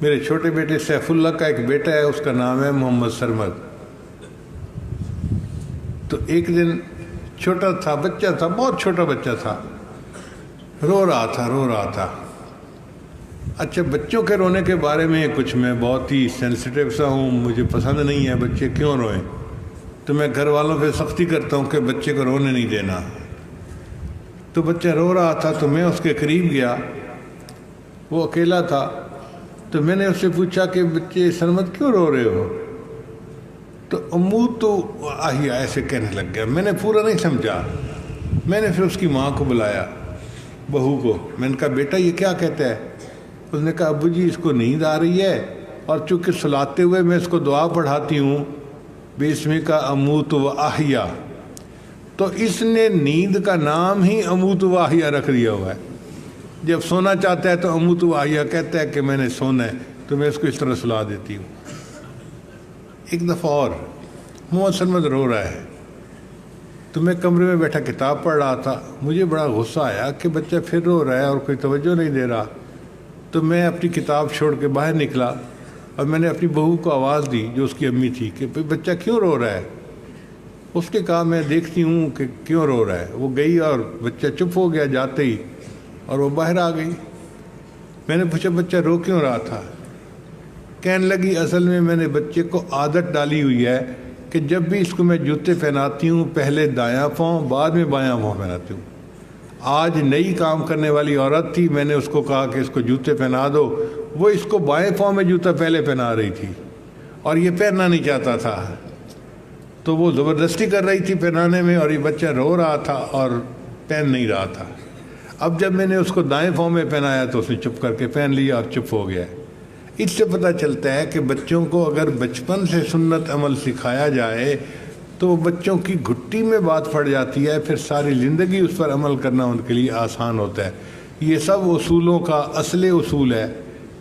میرے چھوٹے بیٹے سیف اللہ کا ایک بیٹا ہے، اس کا نام ہے محمد سرمد۔ تو ایک دن چھوٹا تھا، بچہ تھا، بہت چھوٹا بچہ تھا، رو رہا تھا۔ اچھا، بچوں کے رونے کے بارے میں کچھ میں بہت ہی سینسیٹیو سا ہوں، مجھے پسند نہیں ہے بچے کیوں روئیں، تو میں گھر والوں پہ سختی کرتا ہوں کہ بچے کو رونے نہیں دینا۔ تو بچہ رو رہا تھا تو میں اس کے قریب گیا، وہ اکیلا تھا، تو میں نے اس سے پوچھا کہ بچے سرمد کیوں رو رہے ہو؟ تو امو تو آہی ایسے کہنے لگ گیا۔ میں نے پورا نہیں سمجھا، میں نے پھر اس کی ماں کو بلایا، بہو کو، میں نے کہا بیٹا یہ کیا کہتا ہے؟ اس نے کہا ابو جی اس کو نیند آ رہی ہے، اور چونکہ سلاتے ہوئے میں اس کو دعا پڑھاتی ہوں بسمک اموت و احیا، تو اس نے نیند کا نام ہی اموت و احیا رکھ دیا ہوا ہے۔ جب سونا چاہتا ہے تو اموت و احیا کہتا ہے کہ میں نے سونا ہے، تو میں اس کو اس طرح سلا دیتی ہوں۔ ایک دفعہ اور محمد سرمد رو رہا ہے، تو میں کمرے میں بیٹھا کتاب پڑھ رہا تھا، مجھے بڑا غصہ آیا کہ بچہ پھر رو رہا ہے اور کوئی توجہ نہیں دے رہا۔ تو میں اپنی کتاب چھوڑ کے باہر نکلا اور میں نے اپنی بہو کو آواز دی جو اس کی امی تھی کہ بچہ کیوں رو رہا ہے؟ اس نے کہا میں دیکھتی ہوں کہ کیوں رو رہا ہے۔ وہ گئی اور بچہ چپ ہو گیا جاتے ہی، اور وہ باہر آ گئی۔ میں نے پوچھا بچہ رو کیوں رہا تھا؟ کہنے لگی اصل میں نے بچے کو عادت ڈالی ہوئی ہے کہ جب بھی اس کو میں جوتے پہناتی ہوں پہلے دایاں پاؤں بعد میں بایاں پاؤں پہناتی ہوں۔ آج نئی کام کرنے والی عورت تھی، میں نے اس کو کہا کہ اس کو جوتے پہنا دو، وہ اس کو بائیں پاؤں میں جوتا پہلے پہنا رہی تھی اور یہ پہننا نہیں چاہتا تھا، تو وہ زبردستی کر رہی تھی پہنانے میں، اور یہ بچہ رو رہا تھا اور پہن نہیں رہا تھا۔ اب جب میں نے اس کو دائیں پاؤں میں پہنایا تو اس نے چپ کر کے پہن لیا اور چپ ہو گیا۔ اس سے پتہ چلتا ہے کہ بچوں کو اگر بچپن سے سنت عمل سکھایا جائے تو بچوں کی گھٹی میں بات پڑ جاتی ہے، پھر ساری زندگی اس پر عمل کرنا ان کے لیے آسان ہوتا ہے۔ یہ سب اصولوں کا اصل اصول ہے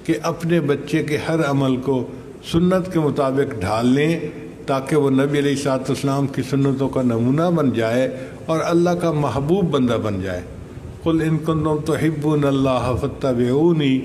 کہ اپنے بچے کے ہر عمل کو سنت کے مطابق ڈھال لیں تاکہ وہ نبی علیہ الصلوۃ والسلام کی سنتوں کا نمونہ بن جائے اور اللہ کا محبوب بندہ بن جائے۔ قل ان کنتم تحبون اللہ فاتبعونی